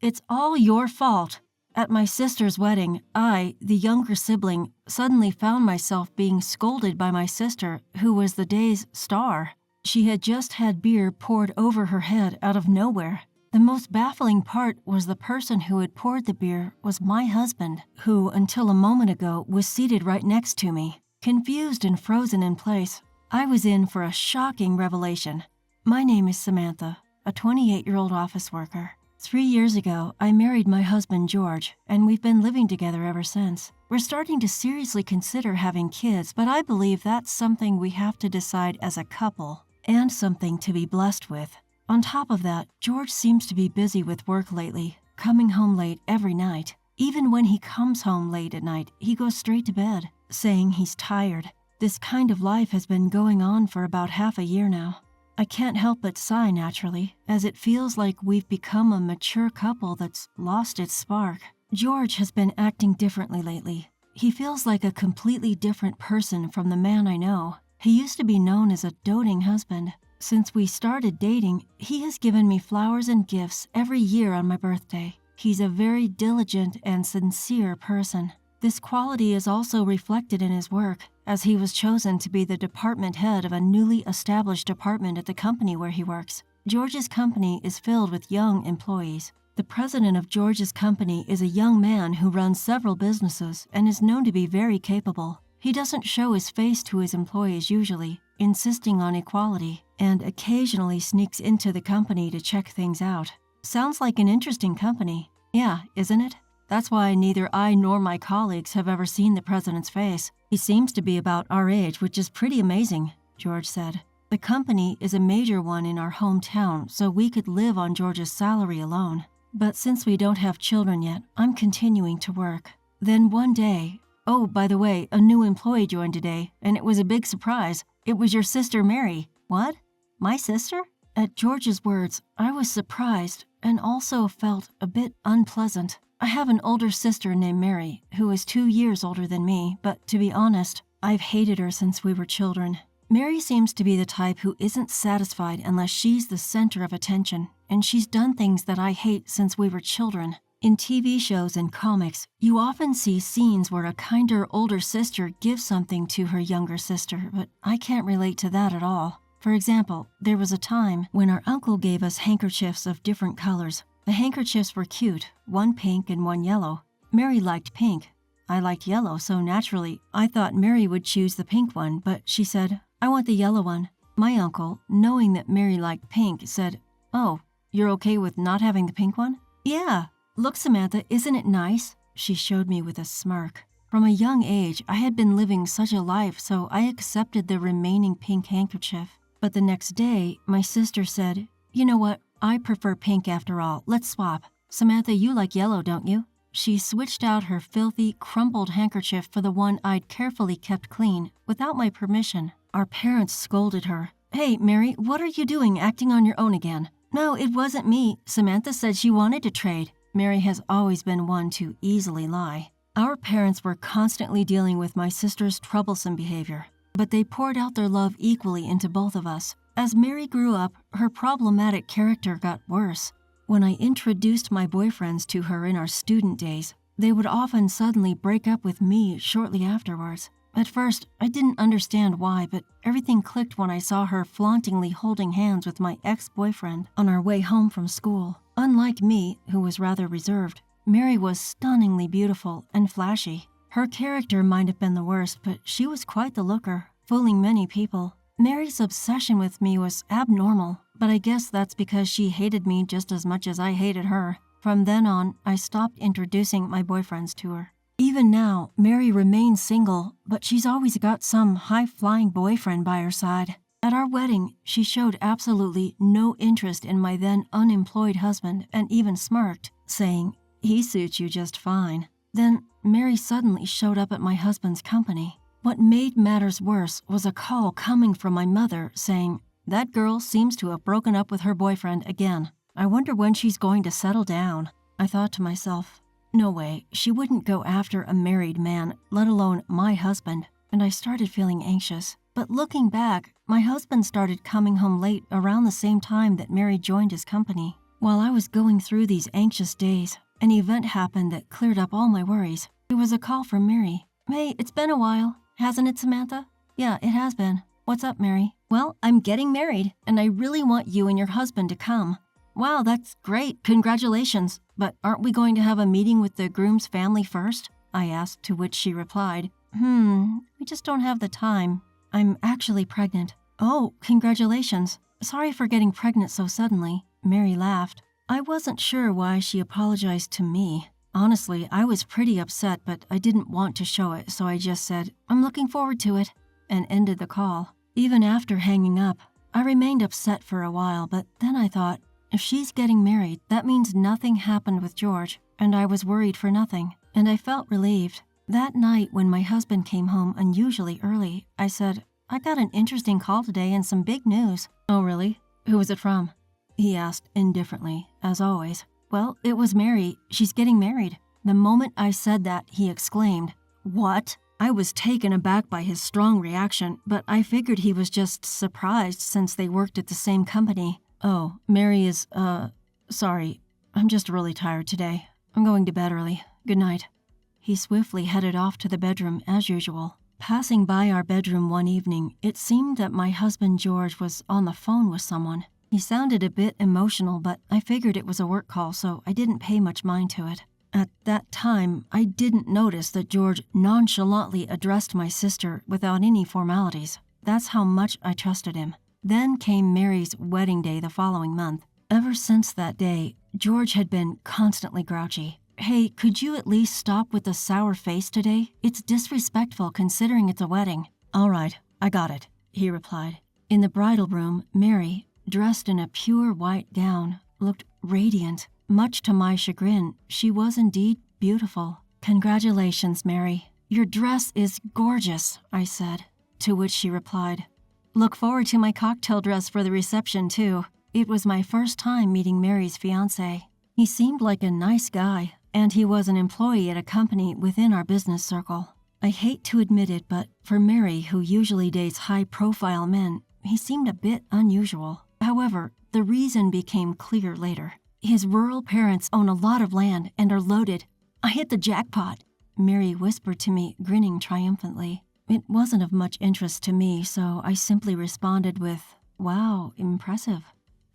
It's all your fault. At my sister's wedding, I, the younger sibling, suddenly found myself being scolded by my sister, who was the day's star. She had just had beer poured over her head out of nowhere. The most baffling part was the person who had poured the beer was my husband, who, until a moment ago, was seated right next to me. Confused and frozen in place, I was in for a shocking revelation. My name is Samantha, a 28-year-old office worker. 3 years ago, I married my husband George, and we've been living together ever since. We're starting to seriously consider having kids, but I believe that's something we have to decide as a couple, and something to be blessed with. On top of that, George seems to be busy with work lately, coming home late every night. Even when he comes home late at night, he goes straight to bed, saying he's tired. This kind of life has been going on for about half a year now. I can't help but sigh naturally, as it feels like we've become a mature couple that's lost its spark. George has been acting differently lately. He feels like a completely different person from the man I know. He used to be known as a doting husband. Since we started dating, he has given me flowers and gifts every year on my birthday. He's a very diligent and sincere person. This quality is also reflected in his work, as he was chosen to be the department head of a newly established department at the company where he works. George's company is filled with young employees. The president of George's company is a young man who runs several businesses and is known to be very capable. He doesn't show his face to his employees usually, insisting on equality, and occasionally sneaks into the company to check things out. Sounds like an interesting company. Yeah, isn't it? That's why neither I nor my colleagues have ever seen the president's face. He seems to be about our age, which is pretty amazing, George said. The company is a major one in our hometown, so we could live on George's salary alone. But since we don't have children yet, I'm continuing to work. Then one day, oh, by the way, a new employee joined today, and it was a big surprise. It was your sister Mary. What? My sister? At George's words, I was surprised and also felt a bit unpleasant. I have an older sister named Mary, who is 2 years older than me, but to be honest, I've hated her since we were children. Mary seems to be the type who isn't satisfied unless she's the center of attention, and she's done things that I hate since we were children. In TV shows and comics, you often see scenes where a kinder older sister gives something to her younger sister, but I can't relate to that at all. For example, there was a time when our uncle gave us handkerchiefs of different colors. The handkerchiefs were cute, one pink and one yellow. Mary liked pink. I liked yellow, so naturally, I thought Mary would choose the pink one, but she said, I want the yellow one. My uncle, knowing that Mary liked pink, said, Oh, you're okay with not having the pink one? Yeah. Look, Samantha, isn't it nice? She showed me with a smirk. From a young age, I had been living such a life, so I accepted the remaining pink handkerchief. But the next day, my sister said, You know what? I prefer pink after all. Let's swap. Samantha, you like yellow, don't you? She switched out her filthy, crumpled handkerchief for the one I'd carefully kept clean, without my permission. Our parents scolded her. Hey, Mary, what are you doing acting on your own again? No, it wasn't me. Samantha said she wanted to trade. Mary has always been one to easily lie. Our parents were constantly dealing with my sister's troublesome behavior, but they poured out their love equally into both of us. As Mary grew up, her problematic character got worse. When I introduced my boyfriends to her in our student days, they would often suddenly break up with me shortly afterwards. At first, I didn't understand why, but everything clicked when I saw her flauntingly holding hands with my ex-boyfriend on our way home from school. Unlike me, who was rather reserved, Mary was stunningly beautiful and flashy. Her character might have been the worst, but she was quite the looker, fooling many people. Mary's obsession with me was abnormal, but I guess that's because she hated me just as much as I hated her. From then on, I stopped introducing my boyfriends to her. Even now, Mary remains single, but she's always got some high-flying boyfriend by her side. At our wedding, she showed absolutely no interest in my then unemployed husband and even smirked, saying, He suits you just fine. Then, Mary suddenly showed up at my husband's company. What made matters worse was a call coming from my mother saying, That girl seems to have broken up with her boyfriend again. I wonder when she's going to settle down. I thought to myself, no way, she wouldn't go after a married man, let alone my husband, and I started feeling anxious. But looking back, my husband started coming home late around the same time that Mary joined his company. While I was going through these anxious days, an event happened that cleared up all my worries. It was a call from Mary. Hey, it's been a while, hasn't it, Samantha? Yeah, it has been. What's up, Mary? Well, I'm getting married, and I really want you and your husband to come. Wow, that's great. Congratulations. But aren't we going to have a meeting with the groom's family first? I asked, to which she replied, we just don't have the time. I'm actually pregnant. Oh, congratulations. Sorry for getting pregnant so suddenly. Mary laughed. I wasn't sure why she apologized to me. Honestly, I was pretty upset, but I didn't want to show it, so I just said, I'm looking forward to it, and ended the call. Even after hanging up, I remained upset for a while, but then I thought, if she's getting married, that means nothing happened with George, and I was worried for nothing, and I felt relieved. That night, when my husband came home unusually early, I said, I got an interesting call today and some big news. Oh, really? Who was it from? He asked indifferently, as always. Well, it was Mary. She's getting married. The moment I said that, he exclaimed, What? I was taken aback by his strong reaction, but I figured he was just surprised since they worked at the same company. Oh, Mary is, sorry. I'm just really tired today. I'm going to bed early. Good night. He swiftly headed off to the bedroom as usual. Passing by our bedroom one evening, it seemed that my husband George was on the phone with someone. He sounded a bit emotional, but I figured it was a work call, so I didn't pay much mind to it. At that time, I didn't notice that George nonchalantly addressed my sister without any formalities. That's how much I trusted him. Then came Mary's wedding day the following month. Ever since that day, George had been constantly grouchy. Hey, could you at least stop with the sour face today? It's disrespectful considering it's a wedding. All right, I got it, he replied. In the bridal room, Mary, dressed in a pure white gown, looked radiant. Much to my chagrin, she was indeed beautiful. Congratulations, Mary. Your dress is gorgeous, I said, to which she replied, Look forward to my cocktail dress for the reception, too. It was my first time meeting Mary's fiancé. He seemed like a nice guy, and he was an employee at a company within our business circle. I hate to admit it, but for Mary, who usually dates high-profile men, he seemed a bit unusual. However, the reason became clear later. His rural parents own a lot of land and are loaded. I hit the jackpot, Mary whispered to me, grinning triumphantly. It wasn't of much interest to me, so I simply responded with, Wow, impressive.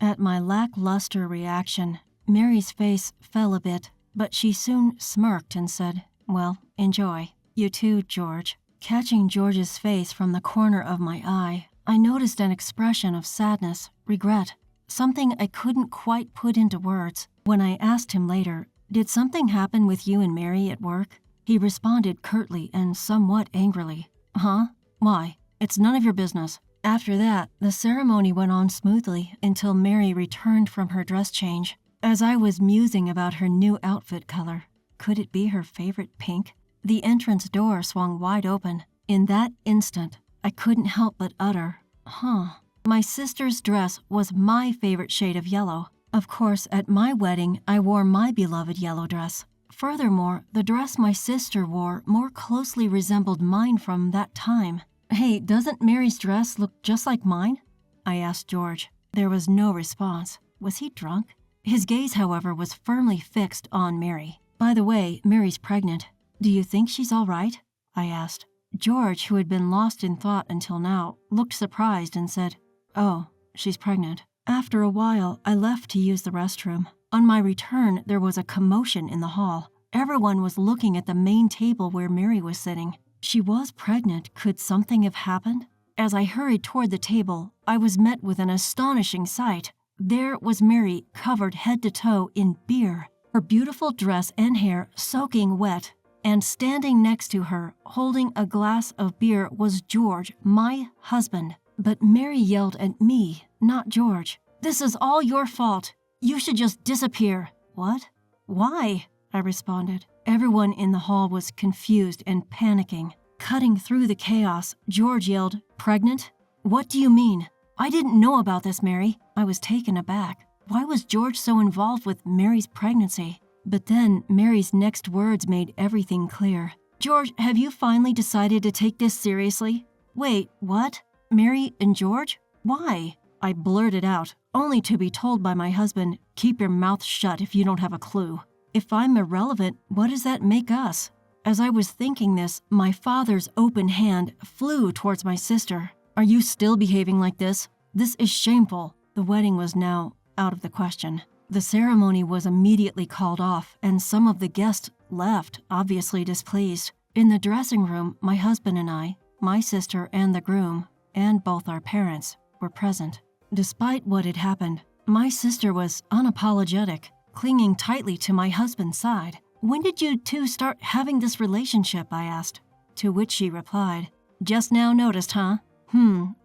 At my lackluster reaction, Mary's face fell a bit, but she soon smirked and said, Well, enjoy. You too, George. Catching George's face from the corner of my eye, I noticed an expression of sadness, regret, something I couldn't quite put into words. When I asked him later, Did something happen with you and Mary at work? He responded curtly and somewhat angrily, Huh? Why? It's none of your business. After that, the ceremony went on smoothly until Mary returned from her dress change. As I was musing about her new outfit color, could it be her favorite pink? The entrance door swung wide open. In that instant, I couldn't help but utter, Huh. My sister's dress was my favorite shade of yellow. Of course, at my wedding, I wore my beloved yellow dress. Furthermore, the dress my sister wore more closely resembled mine from that time. Hey, doesn't Mary's dress look just like mine? I asked George. There was no response. Was he drunk? His gaze, however, was firmly fixed on Mary. By the way, Mary's pregnant. Do you think she's all right? I asked. George, who had been lost in thought until now, looked surprised and said, Oh, she's pregnant. After a while, I left to use the restroom. On my return, there was a commotion in the hall. Everyone was looking at the main table where Mary was sitting. She was pregnant. Could something have happened? As I hurried toward the table, I was met with an astonishing sight. There was Mary, covered head to toe in beer, her beautiful dress and hair soaking wet. And standing next to her, holding a glass of beer, was George, my husband. But Mary yelled at me, not George. This is all your fault. You should just disappear. What? Why? I responded. Everyone in the hall was confused and panicking. Cutting through the chaos, George yelled, Pregnant? What do you mean? I didn't know about this, Mary. I was taken aback. Why was George so involved with Mary's pregnancy? But then Mary's next words made everything clear. George, have you finally decided to take this seriously? Wait, what? Mary and George? Why? I blurted out, only to be told by my husband, "Keep your mouth shut if you don't have a clue. If I'm irrelevant, what does that make us?" As I was thinking this, my father's open hand flew towards my sister. "Are you still behaving like this? This is shameful." The wedding was now out of the question. The ceremony was immediately called off, and some of the guests left, obviously displeased. In the dressing room, my husband and I, my sister and the groom, and both our parents, were present. Despite what had happened, my sister was unapologetic, clinging tightly to my husband's side. "When did you two start having this relationship?" I asked. To which she replied, "Just now noticed, huh?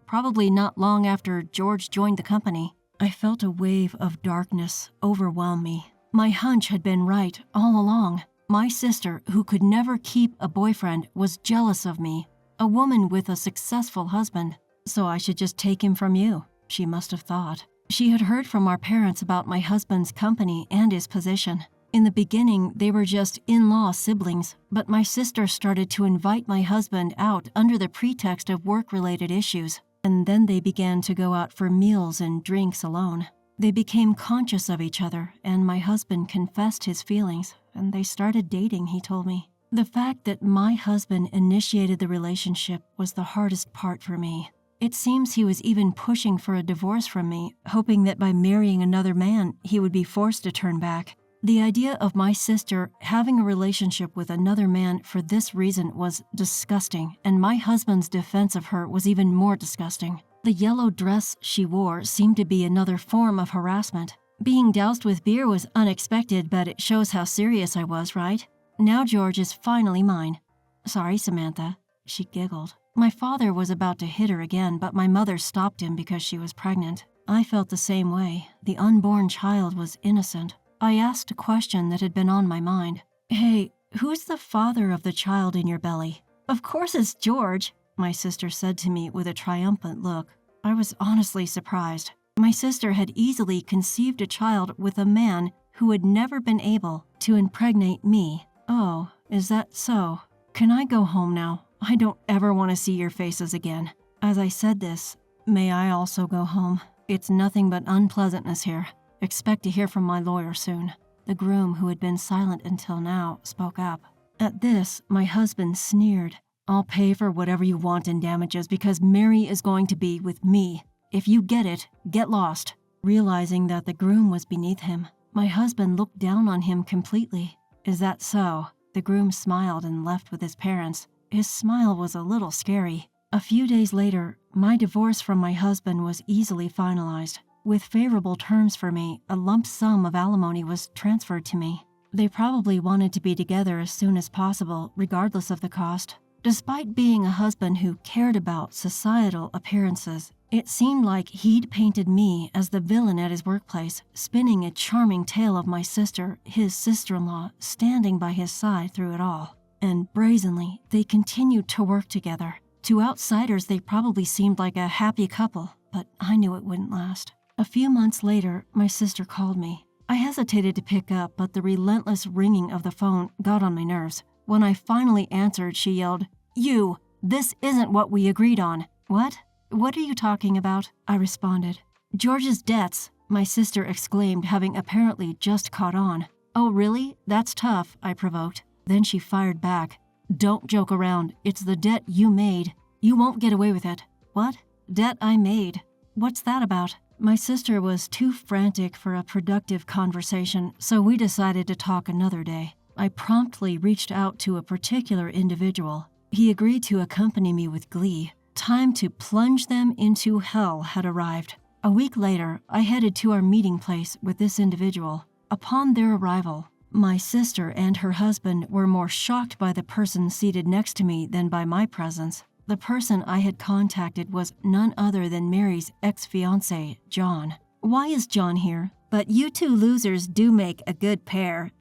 Probably not long after George joined the company." I felt a wave of darkness overwhelm me. My hunch had been right all along. My sister, who could never keep a boyfriend, was jealous of me, a woman with a successful husband. "So I should just take him from you," she must have thought. She had heard from our parents about my husband's company and his position. In the beginning, they were just in-law siblings, but my sister started to invite my husband out under the pretext of work-related issues, and then they began to go out for meals and drinks alone. They became conscious of each other, and my husband confessed his feelings, and they started dating, he told me. The fact that my husband initiated the relationship was the hardest part for me. It seems he was even pushing for a divorce from me, hoping that by marrying another man, he would be forced to turn back. The idea of my sister having a relationship with another man for this reason was disgusting, and my husband's defense of her was even more disgusting. The yellow dress she wore seemed to be another form of harassment. Being doused with beer was unexpected, but it shows how serious I was, right? Now George is finally mine. "Sorry, Samantha," she giggled. My father was about to hit her again, but my mother stopped him because she was pregnant. I felt the same way. The unborn child was innocent. I asked a question that had been on my mind. "Hey, who's the father of the child in your belly?" "Of course it's George," my sister said to me with a triumphant look. I was honestly surprised. My sister had easily conceived a child with a man who had never been able to impregnate me. "Oh, is that so? Can I go home now? I don't ever want to see your faces again." As I said this, "May I also go home? It's nothing but unpleasantness here. Expect to hear from my lawyer soon." The groom, who had been silent until now, spoke up. At this, my husband sneered. "I'll pay for whatever you want in damages because Mary is going to be with me. If you get it, get lost." Realizing that the groom was beneath him, my husband looked down on him completely. "Is that so?" The groom smiled and left with his parents. His smile was a little scary. A few days later, my divorce from my husband was easily finalized. With favorable terms for me, a lump sum of alimony was transferred to me. They probably wanted to be together as soon as possible, regardless of the cost. Despite being a husband who cared about societal appearances, it seemed like he'd painted me as the villain at his workplace, spinning a charming tale of my sister, his sister-in-law, standing by his side through it all. And brazenly, they continued to work together. To outsiders, they probably seemed like a happy couple, but I knew it wouldn't last. A few months later, my sister called me. I hesitated to pick up, but the relentless ringing of the phone got on my nerves. When I finally answered, she yelled, "You! This isn't what we agreed on." "What? What are you talking about?" I responded. "George's debts," my sister exclaimed, having apparently just caught on. "Oh, really? That's tough," I provoked. Then she fired back. "Don't joke around. It's the debt you made. You won't get away with it." "What? Debt I made? What's that about?" My sister was too frantic for a productive conversation, so we decided to talk another day. I promptly reached out to a particular individual. He agreed to accompany me with glee. Time to plunge them into hell had arrived. A week later, I headed to our meeting place with this individual. Upon their arrival, my sister and her husband were more shocked by the person seated next to me than by my presence. The person I had contacted was none other than Mary's ex-fiancé, John. "Why is John here?" "But you two losers do make a good pair."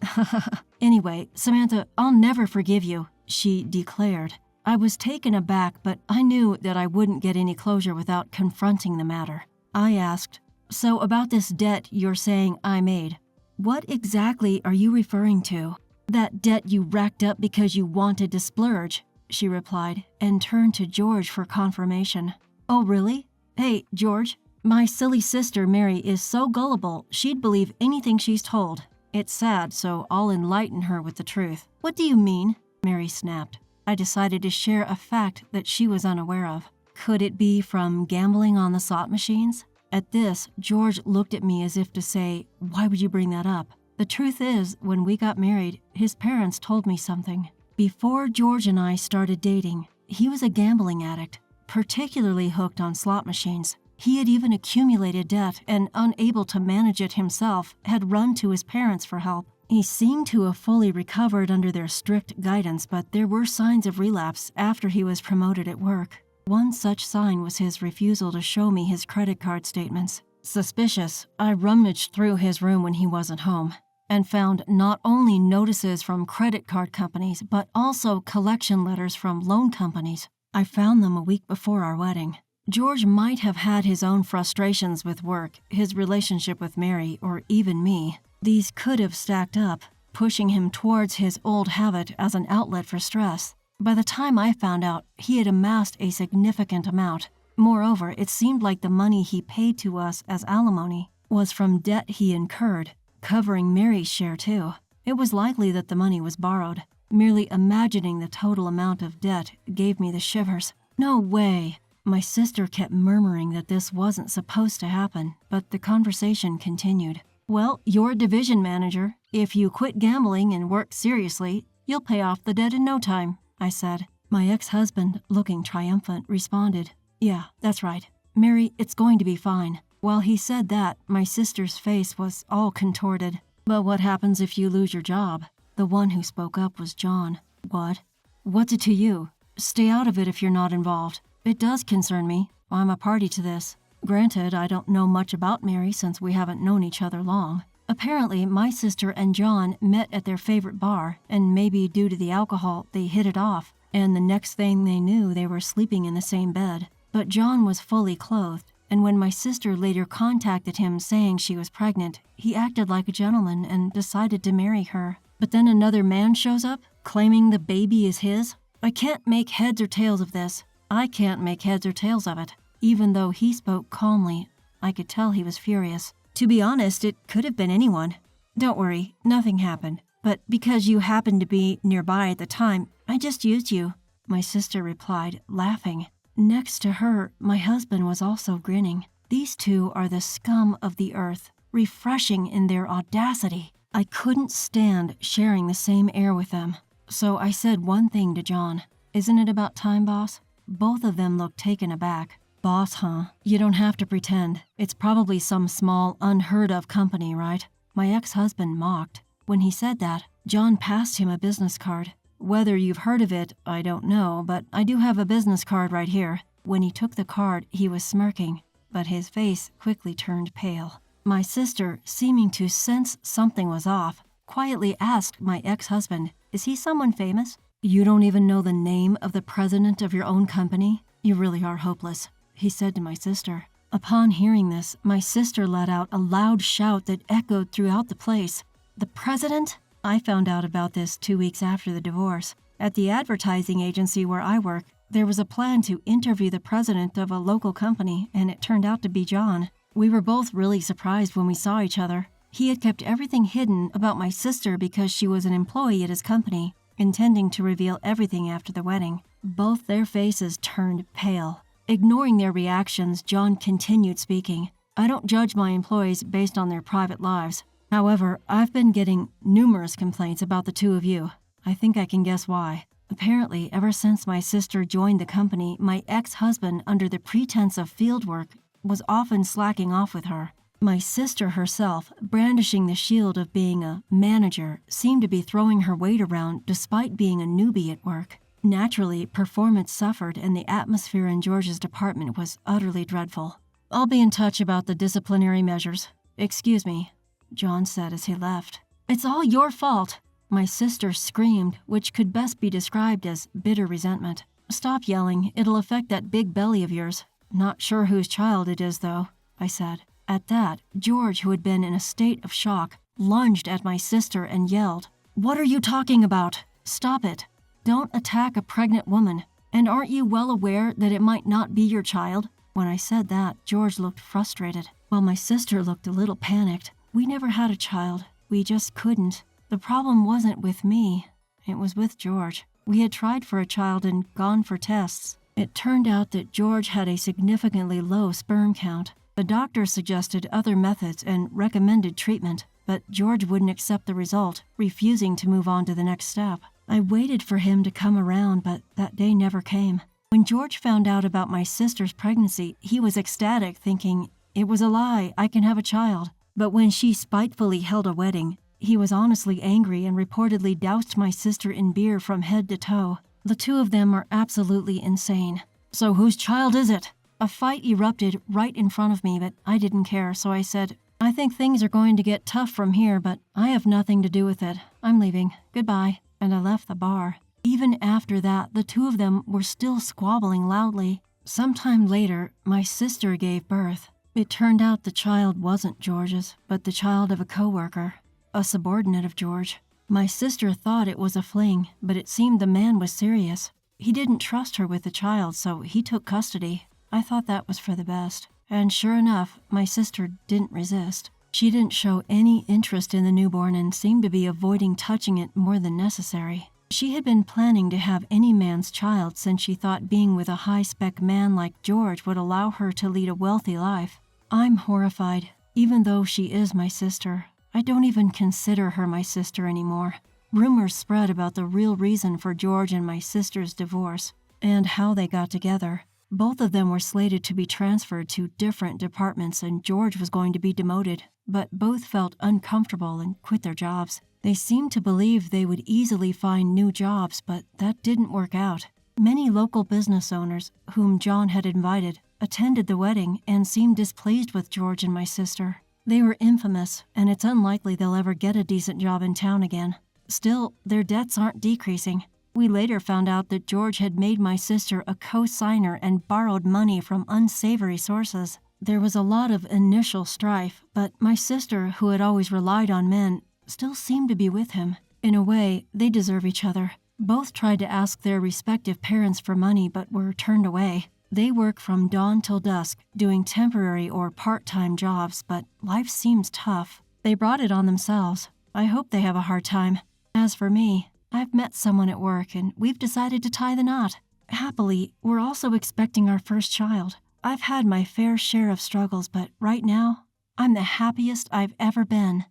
"Anyway, Samantha, I'll never forgive you," she declared. I was taken aback, but I knew that I wouldn't get any closure without confronting the matter. I asked, "So about this debt you're saying I made, what exactly are you referring to?" "That debt you racked up because you wanted to splurge," she replied, and turned to George for confirmation. "Oh, really? Hey, George, My silly sister Mary is so gullible, she'd believe anything she's told. It's sad, so I'll enlighten her with the truth." "What do you mean?" Mary snapped. I decided to share a fact that she was unaware of. Could it be from gambling on the slot machines? At this, George looked at me as if to say, "Why would you bring that up?" The truth is, when we got married, his parents told me something. Before George and I started dating, he was a gambling addict, particularly hooked on slot machines. He had even accumulated debt and, unable to manage it himself, had run to his parents for help. He seemed to have fully recovered under their strict guidance, but there were signs of relapse after he was promoted at work. One such sign was his refusal to show me his credit card statements. Suspicious, I rummaged through his room when he wasn't home and found not only notices from credit card companies, but also collection letters from loan companies. I found them a week before our wedding. George might have had his own frustrations with work, his relationship with Mary, or even me. These could have stacked up, pushing him towards his old habit as an outlet for stress. By the time I found out, he had amassed a significant amount. Moreover, it seemed like the money he paid to us as alimony was from debt he incurred, covering Mary's share too. It was likely that the money was borrowed. Merely imagining the total amount of debt gave me the shivers. "No way!" My sister kept murmuring that this wasn't supposed to happen, but the conversation continued. "Well, you're a division manager. If you quit gambling and work seriously, you'll pay off the debt in no time," I said. My ex-husband, looking triumphant, responded, "Yeah, that's right. Mary, it's going to be fine." While he said that, my sister's face was all contorted. "But what happens if you lose your job?" The one who spoke up was John. "What? What's it to you? Stay out of it if you're not involved." "It does concern me. I'm a party to this. Granted, I don't know much about Mary since we haven't known each other long. Apparently, my sister and John met at their favorite bar, and maybe due to the alcohol, they hit it off, and the next thing they knew, they were sleeping in the same bed. But John was fully clothed, and when my sister later contacted him saying she was pregnant, he acted like a gentleman and decided to marry her. But then another man shows up, claiming the baby is his. I can't make heads or tails of this. I can't make heads or tails of it." Even though he spoke calmly, I could tell he was furious. "To be honest, it could have been anyone. Don't worry, nothing happened. But because you happened to be nearby at the time, I just used you," my sister replied, laughing. Next to her, my husband was also grinning. These two are the scum of the earth, refreshing in their audacity. I couldn't stand sharing the same air with them. So I said one thing to John. "Isn't it about time, boss?" Both of them looked taken aback. "Boss, huh? You don't have to pretend. It's probably some small, unheard-of company, right?" My ex-husband mocked. When he said that, John passed him a business card. "Whether you've heard of it, I don't know, but I do have a business card right here." When he took the card, he was smirking, but his face quickly turned pale. My sister, seeming to sense something was off, quietly asked my ex-husband, "Is he someone famous?" "You don't even know the name of the president of your own company? You really are hopeless," he said to my sister. Upon hearing this, my sister let out a loud shout that echoed throughout the place. "The president?" I found out about this 2 weeks after the divorce. At the advertising agency where I work, there was a plan to interview the president of a local company, and it turned out to be John. We were both really surprised when we saw each other. He had kept everything hidden about my sister because she was an employee at his company, intending to reveal everything after the wedding. Both their faces turned pale. Ignoring their reactions, John continued speaking. "I don't judge my employees based on their private lives. However, I've been getting numerous complaints about the two of you. I think I can guess why. Apparently, ever since my sister joined the company, my ex-husband, under the pretense of field work, was often slacking off with her. My sister herself, brandishing the shield of being a manager, seemed to be throwing her weight around despite being a newbie at work. Naturally, performance suffered and the atmosphere in George's department was utterly dreadful. I'll be in touch about the disciplinary measures. Excuse me," John said as he left. "It's all your fault," my sister screamed, which could best be described as bitter resentment. "Stop yelling, it'll affect that big belly of yours. Not sure whose child it is, though," I said. At that, George, who had been in a state of shock, lunged at my sister and yelled, "What are you talking about? Stop it. Don't attack a pregnant woman. And aren't you well aware that it might not be your child? When I said that, George looked frustrated, while my sister looked a little panicked. We never had a child. We just couldn't. The problem wasn't with me. It was with George. We had tried for a child and gone for tests. It turned out that George had a significantly low sperm count. The doctor suggested other methods and recommended treatment, but George wouldn't accept the result, refusing to move on to the next step. I waited for him to come around, but that day never came. When George found out about my sister's pregnancy, he was ecstatic, thinking, "It was a lie, I can have a child." But when she spitefully held a wedding, he was honestly angry and reportedly doused my sister in beer from head to toe. The two of them are absolutely insane. "So whose child is it?" A fight erupted right in front of me, but I didn't care, so I said, "I think things are going to get tough from here, but I have nothing to do with it. I'm leaving. Goodbye." And I left the bar. Even after that, the two of them were still squabbling loudly. Sometime later, my sister gave birth. It turned out the child wasn't George's, but the child of a coworker, a subordinate of George. My sister thought it was a fling, but it seemed the man was serious. He didn't trust her with the child, so he took custody. I thought that was for the best. And sure enough, my sister didn't resist. She didn't show any interest in the newborn and seemed to be avoiding touching it more than necessary. She had been planning to have any man's child since she thought being with a high-spec man like George would allow her to lead a wealthy life. I'm horrified. Even though she is my sister, I don't even consider her my sister anymore. Rumors spread about the real reason for George and my sister's divorce, and how they got together. Both of them were slated to be transferred to different departments, and George was going to be demoted, but both felt uncomfortable and quit their jobs. They seemed to believe they would easily find new jobs, but that didn't work out. Many local business owners, whom John had invited, attended the wedding and seemed displeased with George and my sister. They were infamous, and it's unlikely they'll ever get a decent job in town again. Still, their debts aren't decreasing. We later found out that George had made my sister a co-signer and borrowed money from unsavory sources. There was a lot of initial strife, but my sister, who had always relied on men, still seemed to be with him. In a way, they deserve each other. Both tried to ask their respective parents for money but were turned away. They work from dawn till dusk, doing temporary or part-time jobs, but life seems tough. They brought it on themselves. I hope they have a hard time. As for me, I've met someone at work and we've decided to tie the knot. Happily, we're also expecting our first child. I've had my fair share of struggles, but right now, I'm the happiest I've ever been.